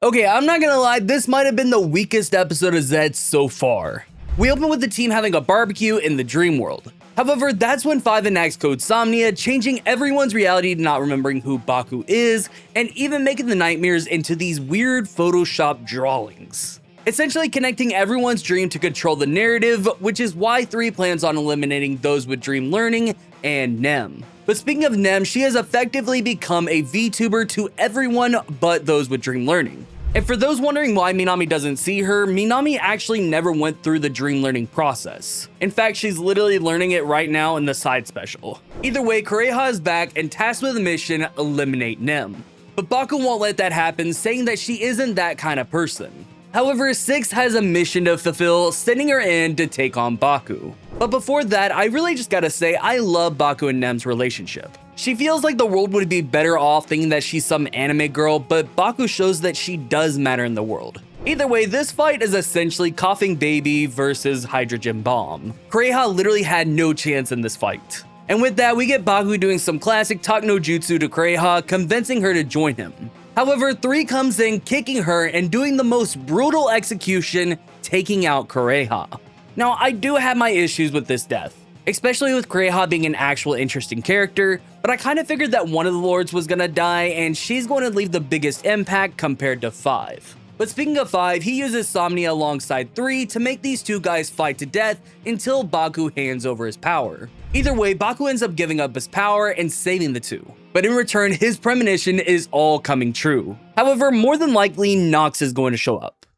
Okay, I'm not gonna lie, this might have been the weakest episode of Zeztz so far. We open with the team having a barbecue in the dream world. However, that's when 5 enacts Code Somnia, changing everyone's reality to not remembering who Baku is, and even making the nightmares into these weird Photoshop drawings. Essentially connecting everyone's dream to control the narrative, which is why 3 plans on eliminating those with dream learning and Nem. But speaking of Nem, she has effectively become a VTuber to everyone but those with dream learning. And for those wondering why Minami doesn't see her, Minami actually never went through the dream learning process. In fact, she's literally learning it right now in the side special. Either way, Kureha is back and tasked with the mission, eliminate Nem. But Baku won't let that happen, saying that she isn't that kind of person. However, Zeztz has a mission to fulfill, sending her in to take on Baku. But before that, I really just gotta say I love Baku and Nem's relationship. She feels like the world would be better off thinking that she's some anime girl, but Baku shows that she does matter in the world. Either way, this fight is essentially Coughing Baby versus Hydrogen Bomb. Kureha literally had no chance in this fight. And with that, we get Baku doing some classic talk no jutsu to Kureha, convincing her to join him. However, 3 comes in, kicking her and doing the most brutal execution, taking out Kureha. Now, I do have my issues with this death, especially with Kureha being an actual interesting character, but I kind of figured that one of the lords was gonna die and she's going to leave the biggest impact compared to 5. But speaking of 5, he uses Somnia alongside 3 to make these 2 guys fight to death until Baku hands over his power. Either way, Baku ends up giving up his power and saving the 2. But in return, his premonition is all coming true. However, more than likely, Nox is going to show up.